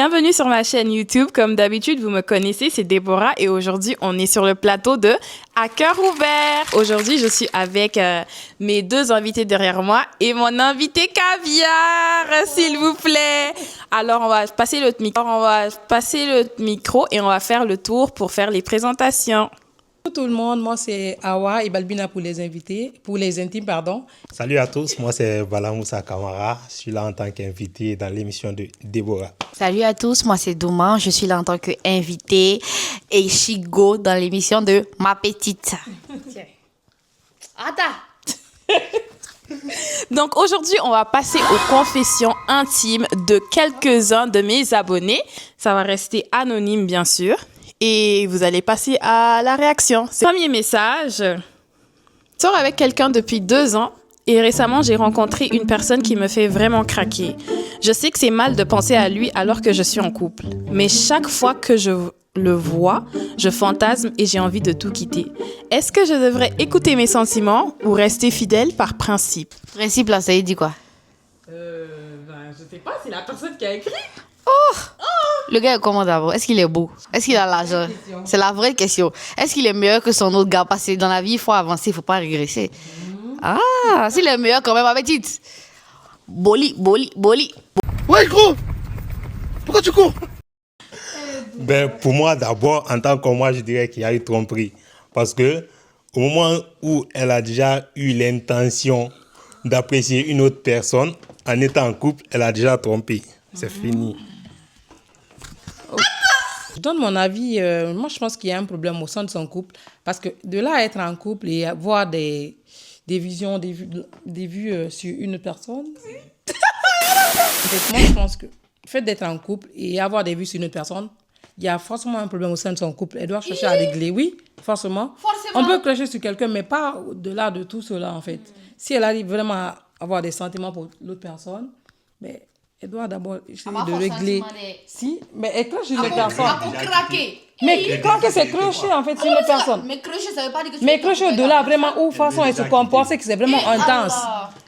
Bienvenue sur ma chaîne YouTube. Comme d'habitude, vous me connaissez, c'est Déborah et aujourd'hui, on est sur le plateau de À cœur ouvert. Aujourd'hui, je suis avec mes deux invités derrière moi et mon invité caviar, s'il vous plaît. Alors, on va passer le micro et on va faire le tour pour faire les présentations. Bonjour tout le monde, moi c'est Awa et Balbina pour les invités, pour les intimes, pardon. Salut à tous, moi c'est Bala Moussa Kamara, je suis là en tant qu'invité dans l'émission de Déborah. Salut à tous, moi c'est Douma, je suis là en tant qu'invité et Chigo dans l'émission de Ma Petite. Attends. Donc aujourd'hui, on va passer aux confessions intimes de quelques-uns de mes abonnés. Ça va rester anonyme bien sûr. Et vous allez passer à la réaction. Premier message. Je sors avec quelqu'un depuis 2 ans et récemment, j'ai rencontré une personne qui me fait vraiment craquer. Je sais que c'est mal de penser à lui alors que je suis en couple. Mais chaque fois que je le vois, je fantasme et j'ai envie de tout quitter. Est-ce que je devrais écouter mes sentiments ou rester fidèle par principe? Principe là, ça y dit quoi? Je sais pas, c'est la personne qui a écrit. Le gars est comment d'abord? Est-ce qu'il est beau? Est-ce qu'il a l'argent? C'est la vraie question. Est-ce qu'il est meilleur que son autre gars? Parce que dans la vie, il faut avancer, il faut pas régresser. Ah, s'il est meilleur quand même, ma petite. Boli. Ouais, gros! Pourquoi tu cours? Pour moi, d'abord, en tant que moi, je dirais qu'il y a eu tromperie. Parce que au moment où elle a déjà eu l'intention d'apprécier une autre personne, en étant en couple, elle a déjà trompé. C'est fini. Je donne mon avis, moi je pense qu'il y a un problème au sein de son couple parce que de là à être en couple et avoir des visions, des vues sur une personne, en fait, moi je pense que le fait d'être en couple et avoir des vues sur une personne, il y a forcément un problème au sein de son couple. Elle doit chercher à régler, oui, forcément. On peut cracher sur quelqu'un, mais pas au-delà de tout cela en fait. Si elle arrive vraiment à avoir des sentiments pour l'autre personne, mais elle doit d'abord essayer de régler. Si, mais elle crache sur une personne. Pour craquer. Mais craquer, c'est crocher en fait sur une personne. Mais crocher, ça veut pas dire que tu Mais crocher au-delà, vraiment, où façon elle se comporte, c'est que c'est vraiment intense.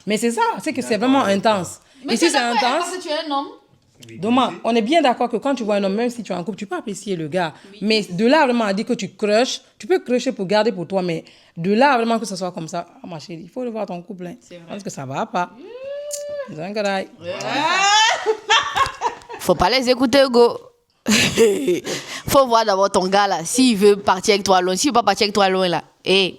Mais c'est ça, c'est que c'est vraiment intense. Et si c'est intense, parce que tu es un homme. Doma, on est bien d'accord que quand tu vois un homme, même si tu es en couple, tu peux apprécier le gars. Mais de là vraiment à dire que tu crushes, tu peux crusher pour garder pour toi, mais de là vraiment que ce soit comme ça, ma chérie, il faut revoir ton couple. Hein. Parce que ça va pas. Zangaraï. Faut pas les écouter, go. Faut voir d'abord ton gars là. S'il veut partir avec toi loin, s'il veut pas partir avec toi loin là,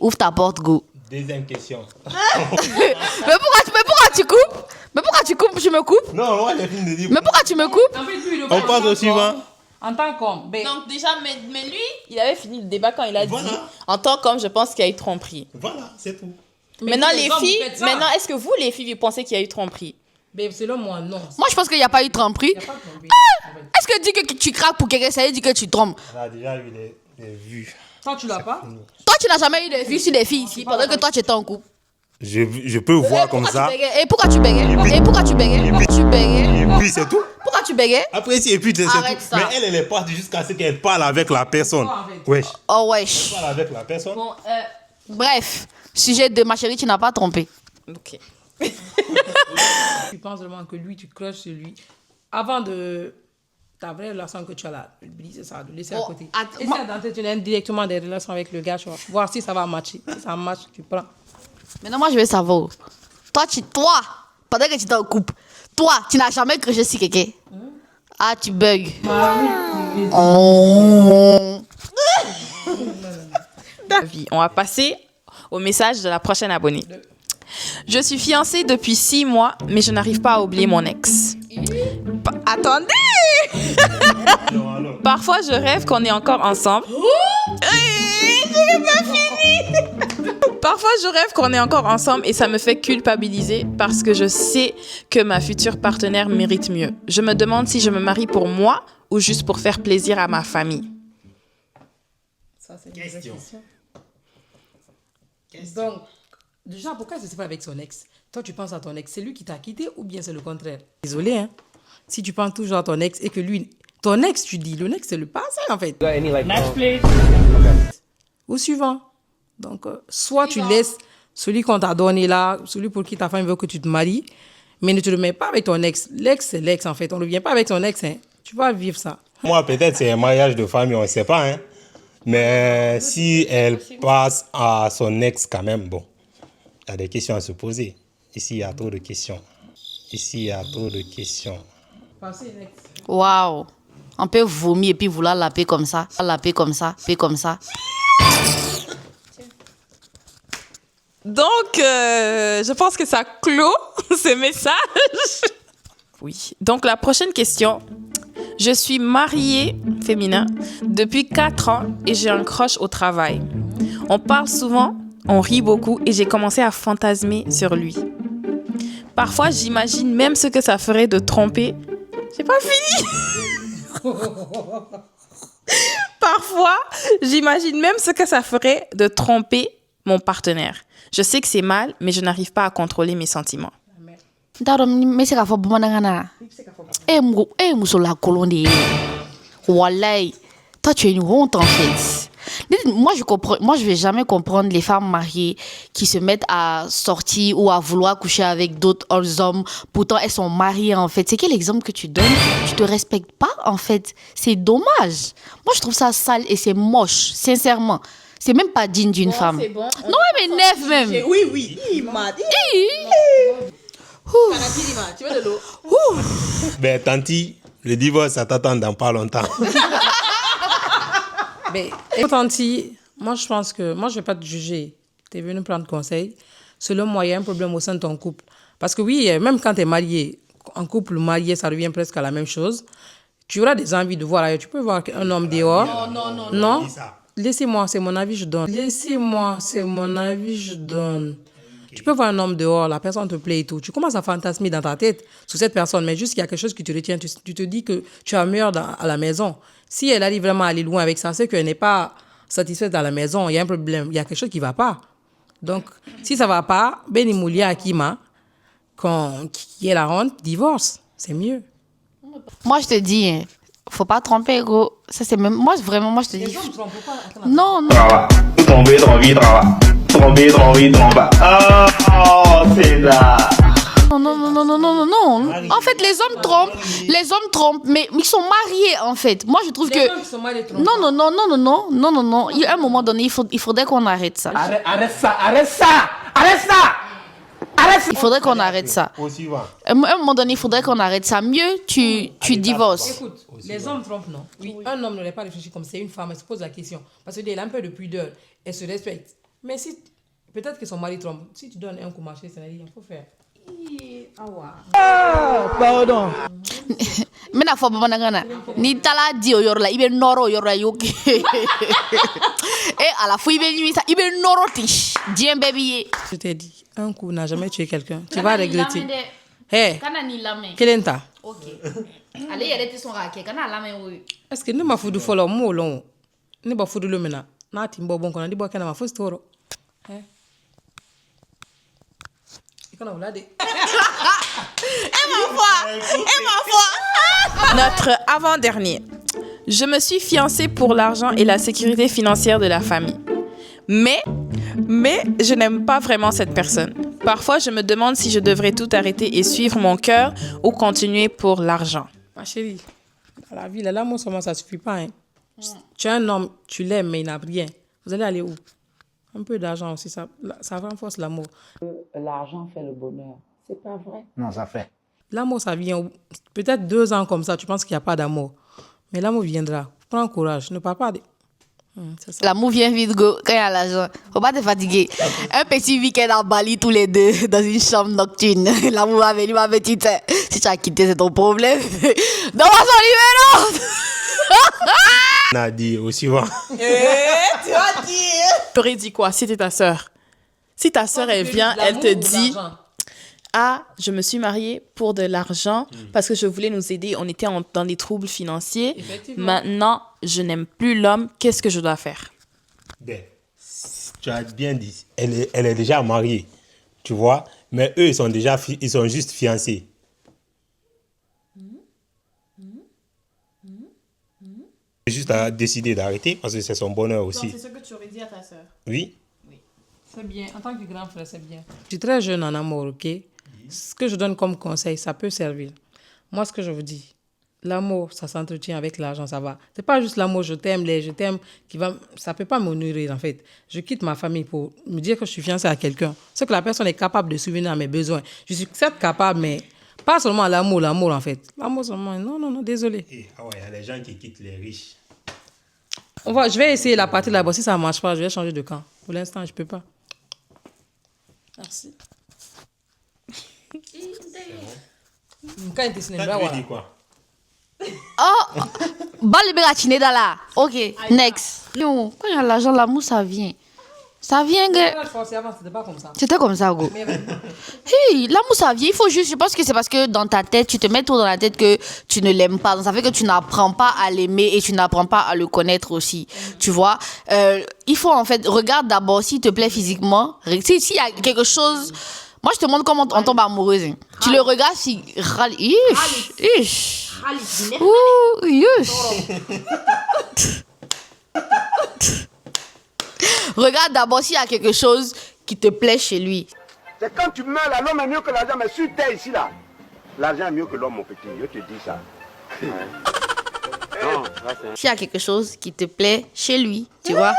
ouvre ta porte, go. Deuxième question. Mais pourquoi tu coupes? Mais pourquoi tu coupes? Je me coupe? Non, moi j'ai fini de dire. Mais pourquoi tu me coupes? En fait, lui, On passe au suivant. En tant qu'homme, Donc déjà, mais lui, il avait fini le débat quand il a Voilà. dit, en tant qu'homme, je pense qu'il y a eu tromperie. Voilà, c'est tout. Maintenant, les les hommes, filles, vous faites ça. maintenant, est-ce que vous, les filles, vous pensez qu'il y a eu tromperie? mais selon moi, non. Moi, je pense qu'il n'y a pas eu de tromperie. Il n'y a pas de tromperie, en fait. Est-ce que dire que tu craques pour quelqu'un, ça veut dire que tu trompes? Elle a déjà eu des vues. Toi, tu l'as pas? Toi, tu n'as jamais eu de vues sur des filles ici pendant que toi, tu étais en couple. Je peux voir comme ça. Et pourquoi tu bégayes? Et pourquoi tu bégayes? Tu bégayes? Et puis c'est tout. Pourquoi tu bégayes? Après, et puis c'est tout. Arrête ça. Mais elle est partie jusqu'à ce qu'elle parle avec la personne. Wesh. Oh, wesh. Elle parle avec la personne. Bon, Bref, sujet de ma chérie, tu n'as pas trompé. ok. Tu penses vraiment que lui, tu crushes sur lui avant de ta vraie relation que tu as là, c'est ça, de laisser à Oh, côté. attends, Essaie d'entretenir directement des relations avec le gars, tu vois, voir si ça va matcher. Si ça match, tu prends. Maintenant, moi, je veux savoir. Toi, pendant que tu étais en couple, toi, tu n'as jamais crushé sur quelqu'un. Ah, tu bugs. Oh. On va passer au message de la prochaine abonnée. Je suis fiancée depuis 6 mois, mais je n'arrive pas à oublier mon ex. Attendez! Parfois, je rêve qu'on est encore ensemble. Parfois, je rêve qu'on est encore ensemble et ça me fait culpabiliser parce que je sais que ma future partenaire mérite mieux. Je me demande si je me marie pour moi ou juste pour faire plaisir à ma famille. Ça, c'est une vraie question. Donc, déjà, pourquoi elle ne se fait pas avec son ex? Toi, tu penses à ton ex, c'est lui qui t'a quitté ou bien c'est le contraire? Désolé, hein. Si tu penses toujours à ton ex et que lui, ton ex, tu dis, le ex, c'est le passé, en fait. Au suivant. Donc, soit tu laisses celui qu'on t'a donné là, celui pour qui ta femme veut que tu te maries, mais ne te le mets pas avec ton ex. L'ex, c'est l'ex, en fait. On ne revient pas avec son ex, hein. Tu vas vivre ça. Moi, peut-être c'est un mariage de famille, on ne sait pas. Hein. Mais si elle passe à son ex quand même, bon, il y a des questions à se poser. Ici, il y a trop de questions. Ici, il y a trop de questions. Waouh. On peut vomir et puis vouloir laper comme ça. Laper comme ça. Laper comme ça. Donc, je pense que ça clôt ce message. Oui. Donc, la prochaine question. Je suis mariée, féminin, depuis 4 ans et j'ai un crush au travail. On parle souvent, on rit beaucoup et j'ai commencé à fantasmer sur lui. Parfois, j'imagine même ce que ça ferait de tromper. J'ai pas fini. Parfois, j'imagine même ce que ça ferait de tromper mon partenaire. Je sais que c'est mal, mais je n'arrive pas à contrôler mes sentiments. Mais c'est qu'à bamanangana. Mousso la colonne. Wallahi. Toi, tu es une honte en fait. Moi, je vais jamais comprendre les femmes mariées qui se mettent à sortir ou à vouloir coucher avec d'autres hommes. Pourtant, elles sont mariées en fait. C'est quel exemple que tu donnes? Tu te respectes pas en fait. C'est dommage. Moi, je trouve ça sale et c'est moche, sincèrement. C'est même pas digne d'une femme. C'est bon, non, mais neuf même. Oui, il m'a dit. Tu veux de l'eau? Ben, tanti, le divorce, ça t'attend dans pas longtemps. Mais, tanti, moi, je pense que... Moi, je vais pas te juger. Tu es venu prendre conseil. Selon moi, il y a un problème au sein de ton couple. Parce que oui, même quand tu es marié, en couple marié, ça revient presque à la même chose. Tu auras des envies de voir ailleurs. Tu peux voir un homme dehors. Non. Laissez-moi, c'est mon avis, je donne. Laissez-moi, c'est mon avis, je donne. Tu peux voir un homme dehors, la personne te plaît et tout. Tu commences à fantasmer dans ta tête sur cette personne, mais juste qu'il y a quelque chose qui te retient. Tu te dis que tu as meilleur à la maison. Si elle arrive vraiment à aller loin avec ça, c'est qu'elle n'est pas satisfaite à la maison. Il y a un problème, il y a quelque chose qui ne va pas. Donc, si ça ne va pas, Ben Imoulia Akima, qui est la honte, divorce. C'est mieux. Moi, je te dis, hein, faut pas tromper, gros. Ça, c'est même... Moi, vraiment, moi, je te dis... Non, non. Tromper, ah, oh, c'est là. Non. En fait, les hommes trompent, mais ils sont mariés, en fait. Moi, je trouve que... hommes qui sont mariés trompent. Non. Il y a un moment donné, il faudrait qu'on arrête ça. Arrête ça. Il faudrait qu'on arrête ça. Au suivant. À un moment donné, il faudrait qu'on arrête ça. Mieux, tu divorces. Écoute, les hommes trompent, non? Oui. Un homme ne l'est pas réfléchi comme c'est une femme, elle se pose la question. Parce qu'elle a un peu de pudeur, elle se respecte. Mais si, peut-être que son mari trompe, si tu donnes un coup marché, ça n'a rien, il faut faire. Pardon. Mais na fo bamanangana ni tala di o yorla ibe noro yorla yoki et à la fois ibe noro tish dien baby. Je t'ai dit, un coup n'a jamais tué quelqu'un. Tu vas regretter. Hé, Kana ni lame. Kelenta. OK. Allez, yere ti son rake kana lame wo. Est-ce que ne ma fudu follow mo long? Ne ba fudu lumina. Na timbo bon kona di bo kana ma fustu toro. Hé. Et ma foi. Notre avant-dernier. Je me suis fiancée pour l'argent et la sécurité financière de la famille. Mais je n'aime pas vraiment cette personne. Parfois, je me demande si je devrais tout arrêter et suivre mon cœur ou continuer pour l'argent. ma chérie, dans la vie, l'amour seulement, ça ne suffit pas. Hein. Tu es un homme, tu l'aimes, mais il n'a rien. Vous allez aller où? Un peu d'argent aussi, ça renforce l'amour. L'argent fait le bonheur. C'est pas vrai. Non, ça fait. L'amour, ça vient peut-être 2 ans comme ça, tu penses qu'il n'y a pas d'amour. Mais l'amour viendra. Prends courage, ne parle pas de... c'est ça. L'amour vient vite, go, quand il y a l'argent. Faut pas te fatiguer. Un petit week-end à Bali, tous les deux, dans une chambre nocturne. L'amour va venir, ma petite. Si tu as quitté, c'est ton problème. Dans son numéro! On a dit au suivant. Tu as dit. T'aurais dit quoi si t'es ta sœur? Si ta sœur, elle vient, elle te dit... Ah, je me suis mariée pour de l'argent parce que je voulais nous aider. On était dans des troubles financiers. Maintenant, je n'aime plus l'homme. Qu'est-ce que je dois faire? Ben, tu as bien dit. Elle est déjà mariée, tu vois. Mais eux, ils sont juste fiancés. Juste à décider d'arrêter parce que c'est son bonheur aussi. C'est ce que tu aurais dit à ta sœur. Oui. C'est bien. En tant que grand frère, c'est bien. Je suis très jeune en amour, ok? Ce que je donne comme conseil, ça peut servir. Moi, ce que je vous dis, l'amour, ça s'entretient avec l'argent, ça va. C'est pas juste l'amour, je t'aime, ça peut pas me nourrir, en fait. Je quitte ma famille pour me dire que je suis fiancée à quelqu'un. C'est que la personne est capable de subvenir à mes besoins. Je suis certes capable, mais pas seulement l'amour, en fait. L'amour seulement, non, désolé. Ah ouais, il y a des gens qui quittent les riches. Je vais essayer la partie là-bas. Si ça ne marche pas, je vais changer de camp. Pour l'instant, je ne peux pas. Merci. Quand il Tu veux dire quoi? Oh, balle de gratiné dans là. Ok, next. Non, quand il y a l'argent, l'amour, ça vient. Ça vient, gars. C'était pas comme ça. C'était comme ça, go. Hey, l'amour, ça vient. Il faut juste, je pense que c'est parce que dans ta tête, tu te mets trop dans la tête que tu ne l'aimes pas. Donc, ça fait que tu n'apprends pas à l'aimer et tu n'apprends pas à le connaître aussi. Tu vois? Il faut, en fait, regarde d'abord s'il te plaît physiquement. S'il y a quelque chose. Moi, je te montre comment on tombe amoureuse. Hein. Tu le regardes, si. Ish. Ouh, yush. Regarde d'abord s'il y a quelque chose qui te plaît chez lui. C'est quand tu meurs là, l'homme est mieux que l'argent, mais sur terre ici là, l'argent est mieux que l'homme, mon petit, je te dis ça. S'il y a quelque chose qui te plaît chez lui, tu vois.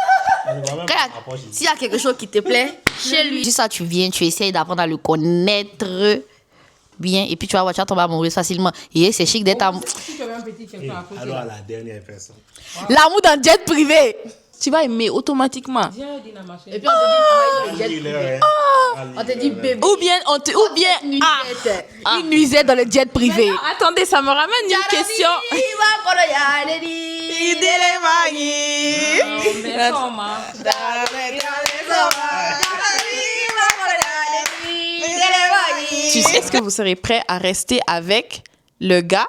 S'il y a quelque chose qui te plaît chez lui, dis ça, tu viens, tu essayes d'apprendre à le connaître bien, et puis tu vas tomber amoureuse facilement. Et c'est chic d'être amoureux. Alors, à la dernière personne. L'amour dans jet privé. Tu vas aimer automatiquement. Et puis on te dit, on te dit bébé. Ou bien, Une nuisette dans le jet privé. Attendez, ça me ramène une question. Est-ce que vous serez prêt à rester avec le gars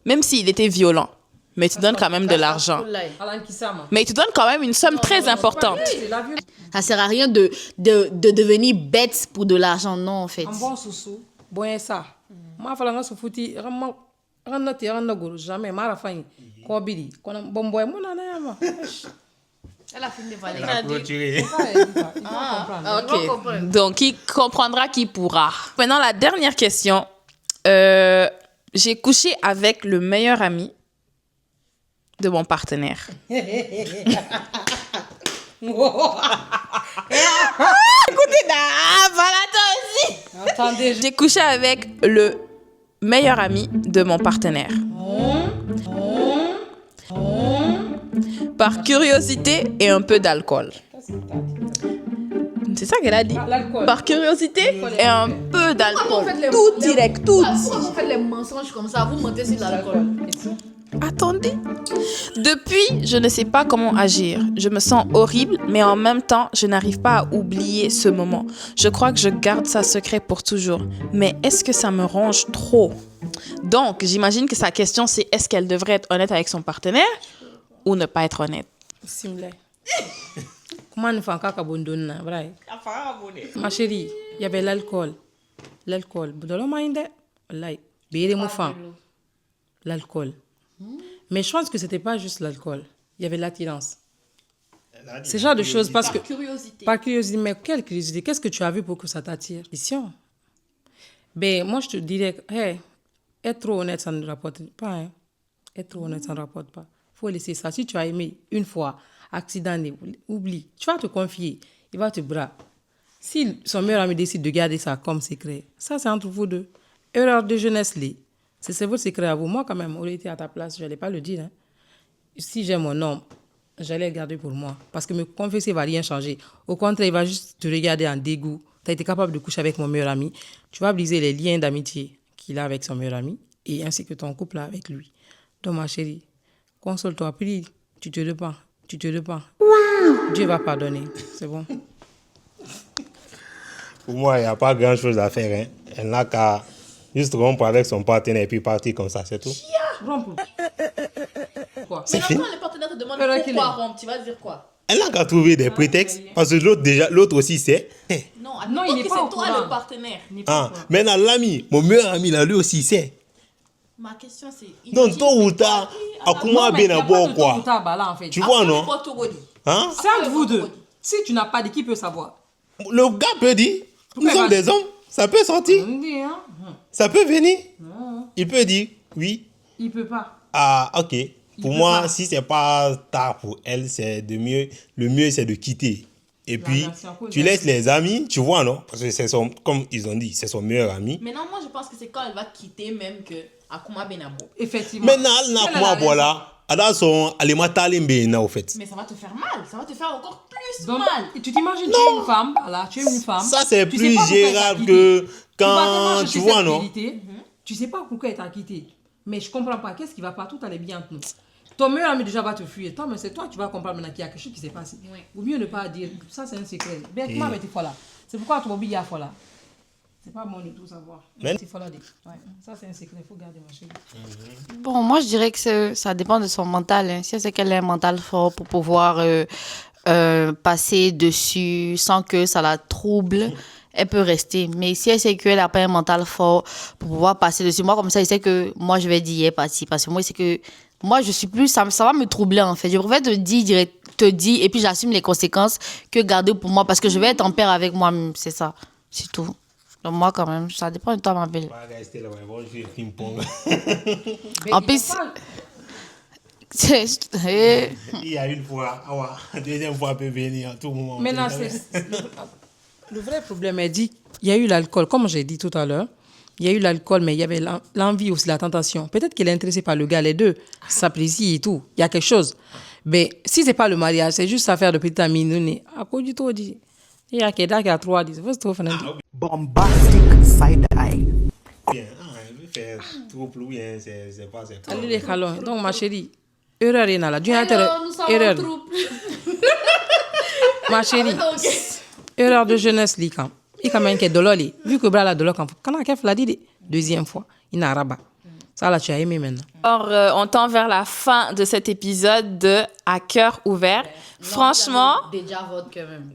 même s'il était violent, mais tu donnes quand même de l'argent. Mais il te donne quand même une somme très importante. Ça sert à rien de devenir bête pour de l'argent, non, en fait. Un bon sous bon ça. Moi, il faut que je jamais. Elle a fini de parler. Ok. Donc, qui comprendra, qui pourra. Maintenant, la dernière question. J'ai couché avec le meilleur ami de mon partenaire. Écoutez, voilà toi aussi. Attendez, J'ai couché avec le meilleur ami de mon partenaire. Par curiosité et un peu d'alcool. C'est ça qu'elle a dit. L'alcool. Par curiosité et un peu d'alcool. Tout direct, tout. Pourquoi vous faites les mensonges comme ça? Vous mentez sur l'alcool. Attendez. Depuis, je ne sais pas comment agir. Je me sens horrible, mais en même temps, je n'arrive pas à oublier ce moment. Je crois que je garde ça secret pour toujours. Mais est-ce que ça me ronge trop? Donc, j'imagine que sa question, c'est est-ce qu'elle devrait être honnête avec son partenaire ou ne pas être honnête? comment on fait encore qu'abandonner, vrai? Ma chérie, il y avait l'alcool. L'alcool. L'alcool. Mais je pense que c'était pas juste l'alcool. Il y avait l'attirance. C'est genre de choses parce que... Par curiosité. Mais quelle curiosité? Qu'est-ce que tu as vu pour que ça t'attire? Ben, moi, je te dirais, être trop honnête, ça ne rapporte pas. Hein. Être trop honnête, ça ne rapporte pas. Il faut laisser ça. Si tu as aimé une fois, accident, oublie. Tu vas te confier. Il va te bras. Si son meilleur ami décide de garder ça comme secret, ça, c'est entre vous deux. Erreur de jeunesse, c'est votre secret à vous. Moi, quand même, aurait été à ta place, je n'allais pas le dire. Hein. Si j'ai mon homme, j'allais le garder pour moi. Parce que me confesser ne va rien changer. Au contraire, il va juste te regarder en dégoût. Tu as été capable de coucher avec mon meilleur ami. Tu vas briser les liens d'amitié qu'il a avec son meilleur ami et ainsi que ton couple avec lui. Donc, ma chérie, console-toi, prie. Tu te repens. Wow. Dieu va pardonner. C'est bon. Pour moi, il n'y a pas grand-chose à faire. Hein. Elle n'a qu'à juste rompre avec son partenaire et puis partir comme ça, c'est tout. Rompre. Quoi? C'est fini. Quand le partenaire te demande pourquoi rompre, tu vas dire quoi? Elle n'a qu'à trouver des prétextes. Parce que l'autre aussi sait. Non, il n'est pas au courant. C'est toi le partenaire. Maintenant, l'ami, mon meilleur ami, là, lui aussi sait. Ma question, c'est... Donc, tôt ou tard, à comment bien avoir quoi? Tu vois, non? Hein? C'est entre vous deux. Si tu n'as pas dit, qui peut savoir? Le gars peut dire, nous sommes des hommes, ça peut sortir. Ça peut venir. Il peut dire, Oui. Il peut pas. Ah, ok. Pour peut moi, pas. si c'est pas tard pour elle, c'est de mieux. Le mieux, c'est de quitter. Et puis, c'est à cause tu d'elle. laisses les amis, tu vois, non? Parce que c'est son, comme ils ont dit, c'est son meilleur ami. Maintenant, moi, je pense que c'est quand elle va quitter même que Akuma Benabo. Effectivement. Maintenant, elle Si n'a elle a pas moi, raison. voilà. Elle a son alimenta limbe, au fait. Mais ça va te faire mal. Ça va te faire encore plus Donc, mal. tu t'imagines, tu es une femme, voilà, tu es une femme. Ça, c'est tu sais plus pas pourquoi elle t'a gérable quitté. que Tu vas tellement quand chercher tu vois, cette non? vérité, tu sais pas pourquoi elle t'a quitté. Mais je comprends pas, qu'est-ce qui va pas, tout allait bien entre nous. Ton meilleur ami déjà va te fuir, toi, mais c'est toi, tu vas comprendre maintenant qu'il y a quelque chose qui s'est passé. Oui. Ou mieux ne pas dire, ça c'est un secret. Ben, comment tu là? C'est pourquoi tu m'oublies à là. C'est pas bon de tout savoir. Mais- Il faut la dire. Ouais. Ça c'est un secret, il faut garder ma chérie. Bon, moi, je dirais que ça dépend de son mental. Hein. Si elle sait qu'elle a un mental fort pour pouvoir passer dessus sans que ça la trouble, elle peut rester. Mais si elle sait qu'elle n'a pas un mental fort pour pouvoir passer dessus, moi, comme ça, je sais que moi, je vais dire, elle est partie. Parce que moi, c'est que moi, je suis plus, ça va me troubler, en fait. Je préfère te dire, et puis j'assume les conséquences que garder pour moi. Parce que je vais être en paix avec moi-même. C'est ça. C'est tout. Donc, moi, quand même, ça dépend de toi, ma belle. On va rester là, on va jouer ping-pong. En plus, eh, Il y a une fois, deuxième fois, peut venir à tout moment. Maintenant, le vrai problème est dit, il y a eu l'alcool, comme j'ai dit tout à l'heure. Il y a eu l'alcool, mais il y avait l'envie aussi, la tentation. Peut-être qu'elle est intéressée par le gars, les deux s'apprécient et tout. Il y a quelque chose. Mais si c'est pas le mariage, c'est juste affaire de petite amie. À cause du tout, dit. Il y a quelqu'un qui a 3 10. Bombastic side eye. Bien, elle veut faire trop plus, hein, c'est pas. Allez les câlins. Donc, ma chérie, erreur est là. nous sommes Erreur. en troupe. Ma chérie, erreur de jeunesse, li quand. Il quand même qu'il y a de l'eau, vu que Brala de l'eau, quand on a l'a dit, deuxième fois, il n'a rabat. Ça, là, tu as aimé maintenant. Alors, on tend vers la fin de cet épisode de À cœur ouvert. Franchement, Déjà vote quand même.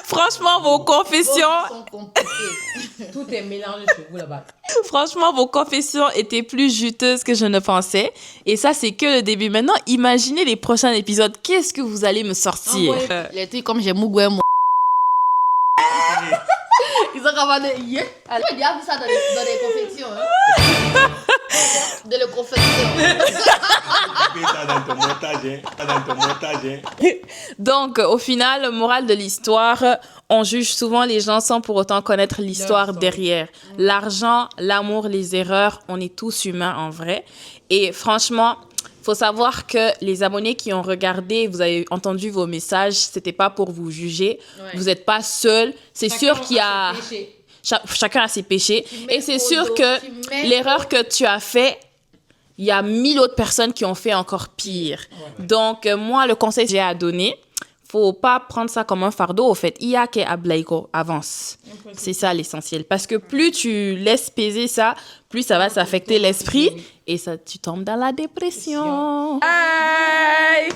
franchement, vos confessions, sont compliquées. Tout est mélangé chez vous là-bas. franchement, vos confessions étaient plus juteuses que je ne pensais. Et ça, c'est que le début. Maintenant, imaginez les prochains épisodes. Qu'est-ce que vous allez me sortir? Les trucs comme j'ai Mougoué, moi. Ils ont commandé. Yeah. Tu as déjà vu ça dans les confections. Hein? Dans les confections. Ça dans ton montage, hein. Dans ton montage, hein. Donc, au final, morale de l'histoire, on juge souvent les gens sans pour autant connaître l'histoire derrière. L'argent, l'amour, les erreurs, on est tous humains en vrai. Et franchement, faut savoir que les abonnés qui ont regardé, vous avez entendu vos messages, c'était pas pour vous juger. Ouais. Vous n'êtes pas seul. C'est sûr qu'il y a... Chacun a ses péchés. Et c'est sûr que l'erreur que tu as fait, il y a 1000 autres personnes qui ont fait encore pire. Donc, moi, le conseil que j'ai à donner, faut pas prendre ça comme un fardeau, au fait. Iya ke ablaiko, avance. C'est ça l'essentiel. Parce que plus tu laisses peser ça, plus ça va s'affecter l'esprit et ça, tu tombes dans la dépression. Aïe!